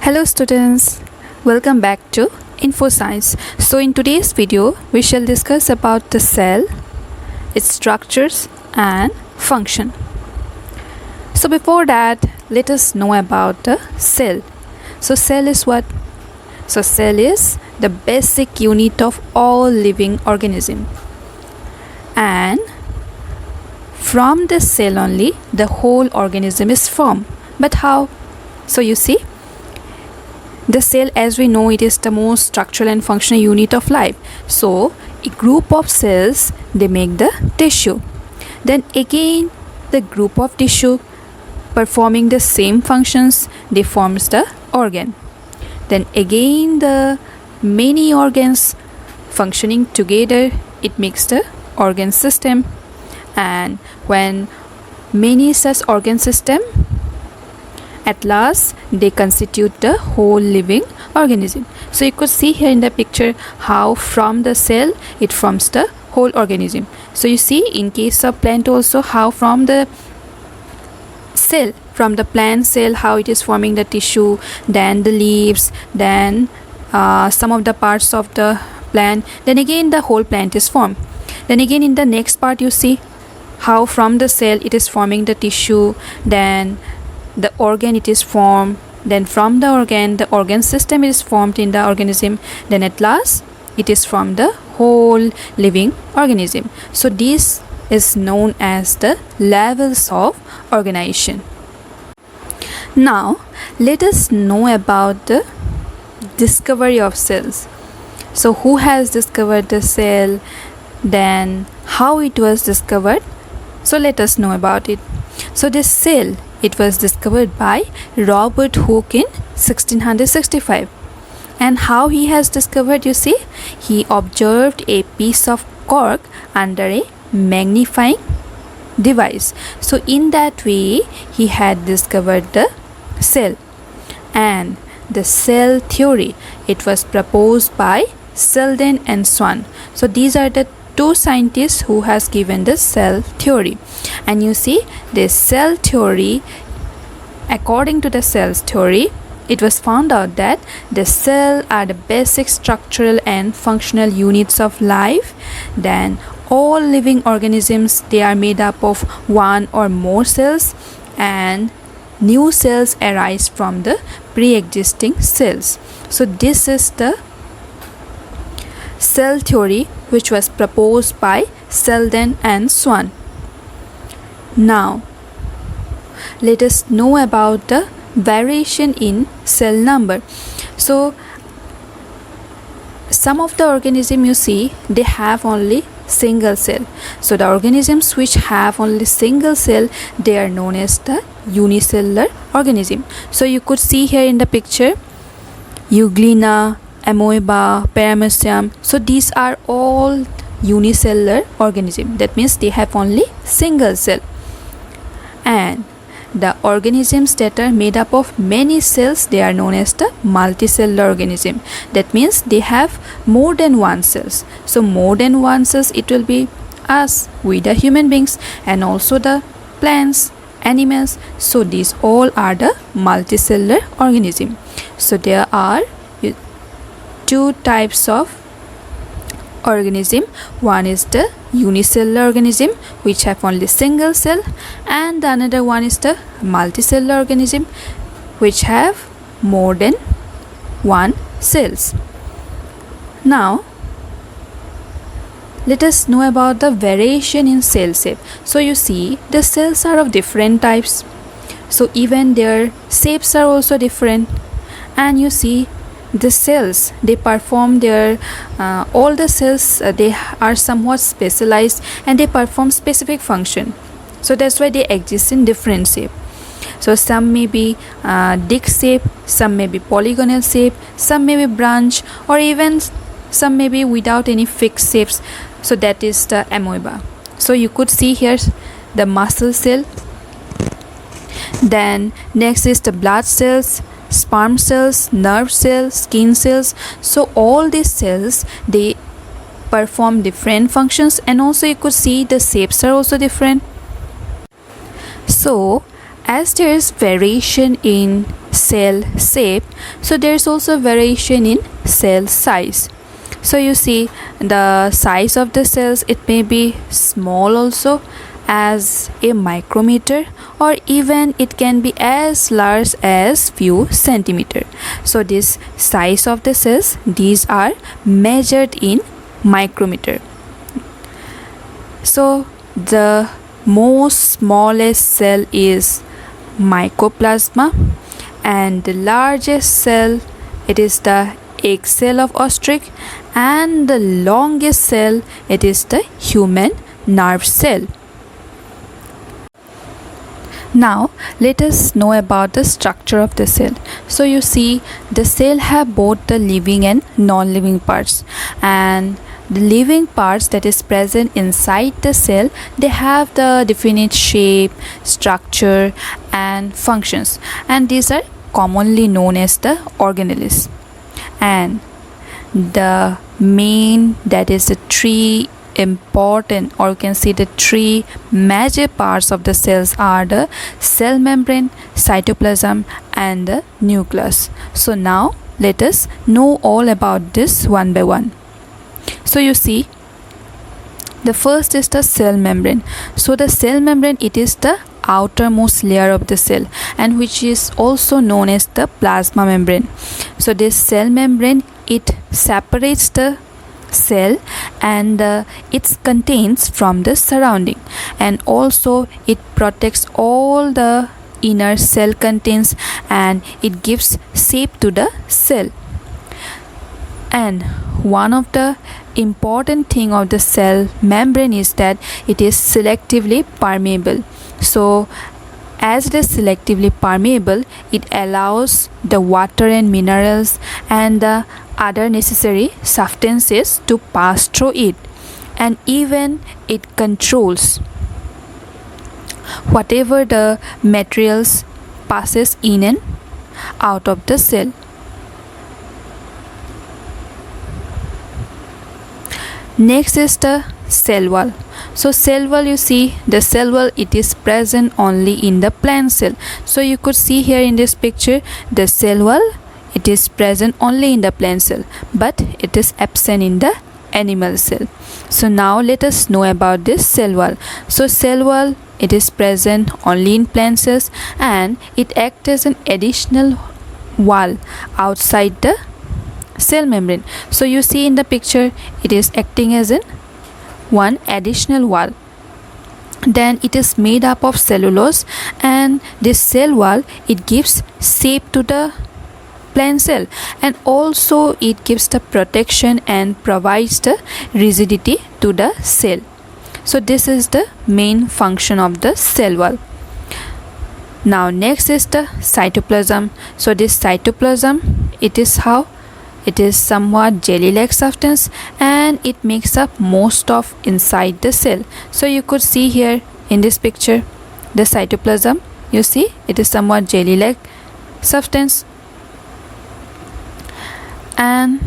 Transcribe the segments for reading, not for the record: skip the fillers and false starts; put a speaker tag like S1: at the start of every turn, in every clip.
S1: Hello students, welcome back to InfoScience. So in today's video, we shall discuss about the cell, its structures and function. So before that, let us know about the cell. So cell is what? So cell is the basic unit of all living organism. And from the cell only, the whole organism is formed. But how? So you see, the cell, as we know, it is the most structural and functional unit of life. So a group of cells, they make the tissue. Then again, the group of tissue performing the same functions, they forms the organ. Then again, the many organs functioning together, it makes the organ system. And when many such organ system, at last they constitute the whole living organism. So you could see here in the picture how from the cell it forms the whole organism. So you see in case of plant also how from the cell, from the plant cell, how it is forming the tissue, then the leaves, then some of the parts of the plant, then again the whole plant is formed. Then again in the next part you see how from the cell it is forming the tissue, then the organ it is formed, then from the organ system is formed in the organism, then at last it is from the whole living organism. So this is known as the levels of organization. Now let us know about the discovery of cells. So who has discovered the cell, then how it was discovered? So let us know about it. So this cell, it was discovered by Robert Hooke in 1665. And how he has discovered, you see, he observed a piece of cork under a magnifying device. So in that way, he had discovered the cell. And the cell theory, it was proposed by Selden and Swan. So these are the two scientists who has given the cell theory. And you see, this cell theory, according to the cell theory, it was found out that the cell are the basic structural and functional units of life. Then all living organisms, they are made up of one or more cells, and new cells arise from the pre-existing cells. So this is the cell theory which was proposed by Selden and Swan. Now let us know about the variation in cell number. So some of the organism you see, they have only single cell. So the organisms which have only single cell, they are known as the unicellular organism. So you could see here in the picture Euglena, amoeba, paramecium. So these are all unicellular organism. That means they have only single cell. And the organisms that are made up of many cells, they are known as the multicellular organism. That means they have more than one cells. So more than one cells, it will be us, we the human beings, and also the plants, animals. So these all are the multicellular organism. So there are two types of organism. One is the unicellular organism which have only single cell, and the another one is the multicellular organism which have more than one cells. Now let us know about the variation in cell shape. So you see, the cells are of different types, so even their shapes are also different. And you see, the cells, they perform their all the cells, they are somewhat specialized and they perform specific function. So that's why they exist in different shape. So some may be disc shape, some may be polygonal shape, some may be branch, or even some may be without any fixed shapes. So that is the amoeba. So you could see here the muscle cell, then next is the blood cells, sperm cells, nerve cells, skin cells. So all these cells, they perform different functions, and also you could see the shapes are also different. So as there is variation in cell shape, so there is also variation in cell size. So you see the size of the cells, it may be small also as a micrometer, or even it can be as large as few centimeter. So this size of the cells, these are measured in micrometer. So the most smallest cell is mycoplasma, and the largest cell, it is the egg cell of ostrich, and the longest cell, it is the human nerve cell. Now let us know about the structure of the cell. So you see the cell have both the living and non-living parts, and the living parts that is present inside the cell, they have the definite shape, structure and functions, and these are commonly known as the organelles. And the main, that is the three important, or you can see the three major parts of the cells are the cell membrane, cytoplasm and the nucleus. So now let us know all about this one by one. So you see the first is the cell membrane. So the cell membrane, it is the outermost layer of the cell, and which is also known as the plasma membrane. So this cell membrane, it separates the cell and it contains from the surrounding, and also it protects all the inner cell contents, and it gives shape to the cell. And one of the important thing of the cell membrane is that it is selectively permeable. So as it is selectively permeable, it allows the water and minerals and the other necessary substances to pass through it, and even it controls whatever the materials passes in and out of the cell. Next is the cell wall. So cell wall, you see the cell wall, it is present only in the plant cell. So you could see here in this picture the cell wall, it is present only in the plant cell, but it is absent in the animal cell. So now let us know about this cell wall. So cell wall, it is present only in plant cells, and it acts as an additional wall outside the cell membrane. So you see in the picture, it is acting as in one additional wall. Then it is made up of cellulose, and this cell wall, it gives shape to the plant cell, and also it gives the protection and provides the rigidity to the cell. So this is the main function of the cell wall. Now next is the cytoplasm. So this cytoplasm, it is how it is somewhat jelly-like substance, and it makes up most of inside the cell. So you could see here in this picture the cytoplasm, you see it is somewhat jelly-like substance, and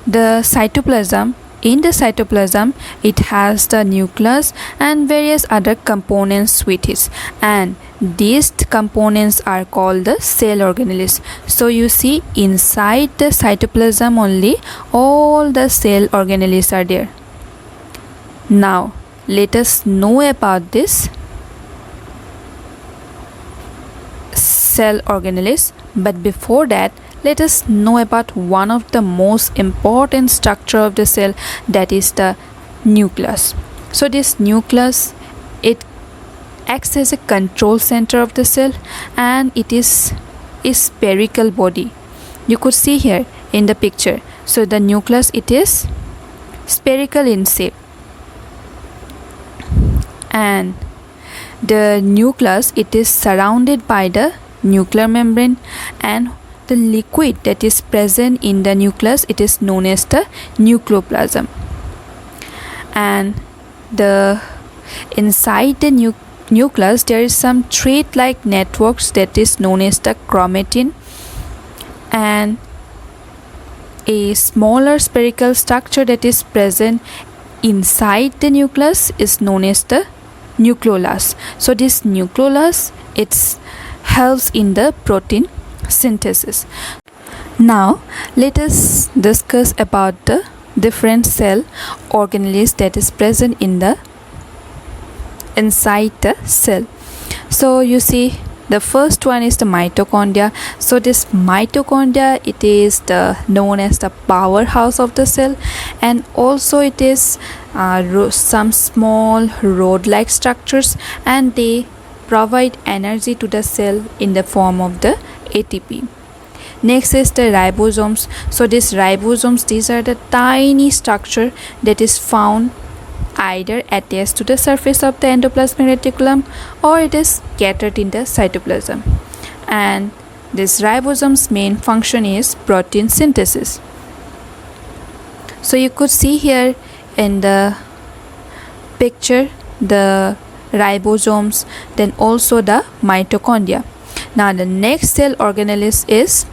S1: the cytoplasm, in the cytoplasm, it has the nucleus and various other components with it, and these components are called the cell organelles. So you see inside the cytoplasm only all the cell organelles are there. Now let us know about this cell organelles, but before that let us know about one of the most important structure of the cell, that is the nucleus. So this nucleus, it acts as a control center of the cell, and it is a spherical body. You could see here in the picture. So the nucleus, it is spherical in shape, and the nucleus, it is surrounded by the nuclear membrane, and the liquid that is present in the nucleus, it is known as the nucleoplasm. And the inside the nucleus, there is some thread-like networks that is known as the chromatin, and a smaller spherical structure that is present inside the nucleus is known as the nucleolus. So this nucleolus, it helps in the protein synthesis. Now let us discuss about the different cell organelles that is present in the inside the cell. So you see, the first one is the mitochondria. So this mitochondria, it is known as the powerhouse of the cell, and also it is some small rod-like structures, and they provide energy to the cell in the form of the ATP. Next is the ribosomes. So these ribosomes, these are the tiny structure that is found either attached to the surface of the endoplasmic reticulum or it is scattered in the cytoplasm. And this ribosome's main function is protein synthesis. So you could see here in the picture the ribosomes, then also the mitochondria. Now the next cell organelle is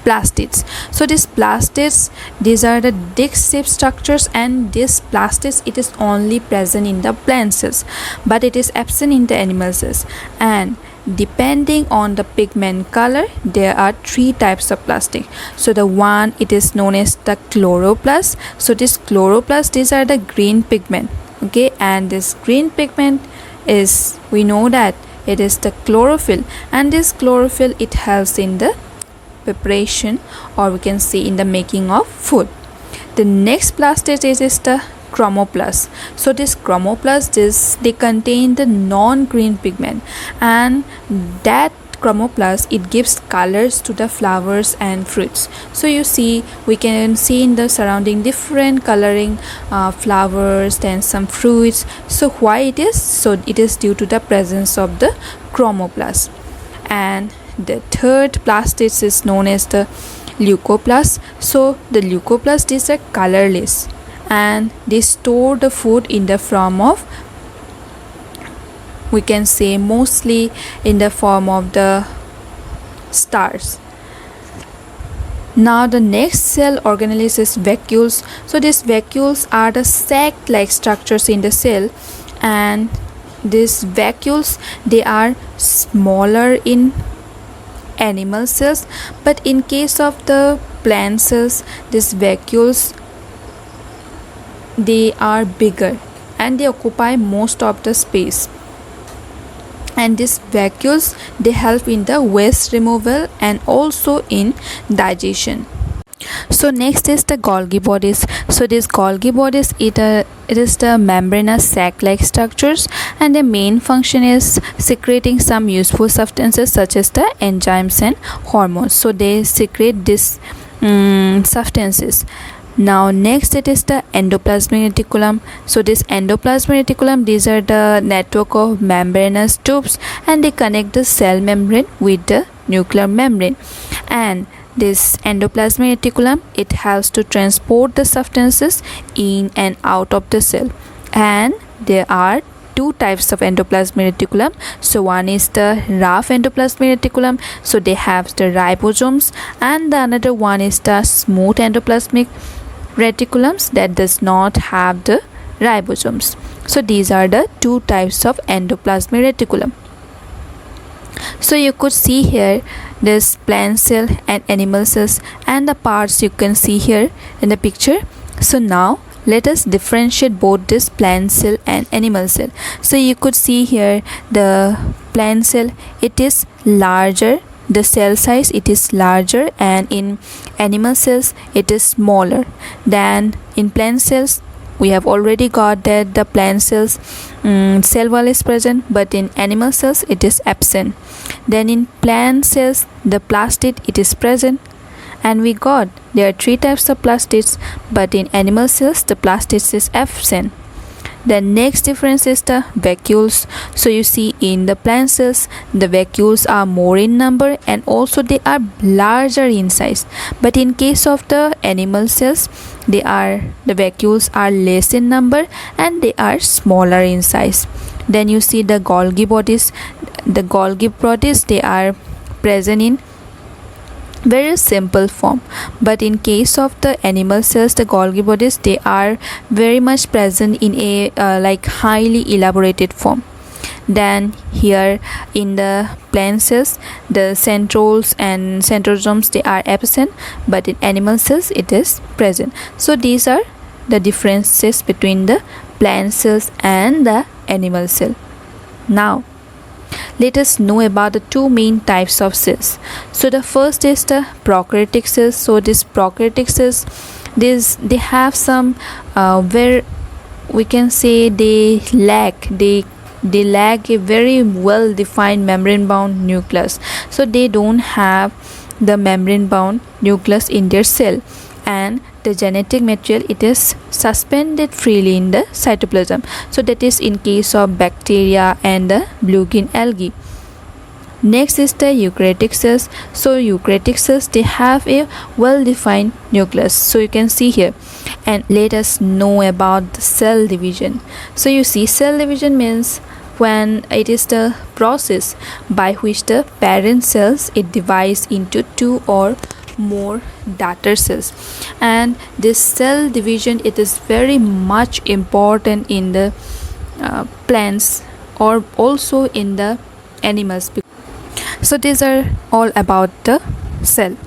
S1: plastids. So these plastids, these are the disc-shaped structures, and this plastids, it is only present in the plant cells, but it is absent in the animal cells. And depending on the pigment color, there are three types of plastic. So the one, it is known as the chloroplast. So this chloroplast, these are the green pigment, okay, and this green pigment is, we know that it is the chlorophyll, and this chlorophyll, it helps in the preparation, or we can say in the making of food. The next plastid is the chromoplast. So this chromoplast, they contain the non-green pigment, and that chromoplast, it gives colors to the flowers and fruits. So you see, we can see in the surrounding different coloring flowers, then some fruits. So why it is? So it is due to the presence of the chromoplast. And the third plastid is known as the leucoplast. So the leucoplast is a colorless, and they store the food in the form of, we can say mostly in the form of the stars. Now the next cell organelle is vacuoles. So these vacuoles are the sac-like structures in the cell, and these vacuoles, they are smaller in animal cells, but in case of the plant cells, these vacuoles, they are bigger and they occupy most of the space. And these vacuoles, they help in the waste removal and also in digestion. So next is the Golgi bodies. So these Golgi bodies, it is the membranous sac-like structures, and the main function is secreting some useful substances such as the enzymes and hormones. So they secrete these substances. Now next, it is the endoplasmic reticulum. So this endoplasmic reticulum, these are the network of membranous tubes, and they connect the cell membrane with the nuclear membrane. And this endoplasmic reticulum, it helps to transport the substances in and out of the cell. And there are two types of endoplasmic reticulum. So one is the rough endoplasmic reticulum. So they have the ribosomes, and the another one is the smooth endoplasmic reticulums that does not have the ribosomes. So these are the two types of endoplasmic reticulum. So you could see here this plant cell and animal cells, and the parts you can see here in the picture. So now let us differentiate both this plant cell and animal cell. So you could see here the plant cell, it is larger, the cell size, it is larger, and in animal cells it is smaller than in plant cells. We have already got that the plant cells cell wall is present, but in animal cells it is absent. Then in plant cells the plastid, it is present, and we got there are three types of plastids, but in animal cells the plastid is absent. The next difference is the vacuoles. So you see in the plant cells the vacuoles are more in number, and also they are larger in size, but in case of the animal cells the vacuoles are less in number and they are smaller in size. Then you see the Golgi bodies. The Golgi bodies, they are present in very simple form, but in case of the animal cells the Golgi bodies, they are very much present in a like highly elaborated form. Then here in the plant cells, the centroles and centrosomes, they are absent, but in animal cells it is present. So these are the differences between the plant cells and the animal cell. Now let us know about the two main types of cells. So the first is the prokaryotic cells. So these prokaryotic cells, they have some where we can say they lack a very well defined membrane bound nucleus. So they don't have the membrane bound nucleus in their cell, and the genetic material, it is suspended freely in the cytoplasm. So that is in case of bacteria and the blue green algae. Next is the eukaryotic cells. So eukaryotic cells, they have a well defined nucleus. So you can see here. And let us know about the cell division. So you see, cell division means when it is the process by which the parent cells, it divides into two or more daughter cells. And this cell division, it is very much important in the plants or also in the animals. So these are all about the cell.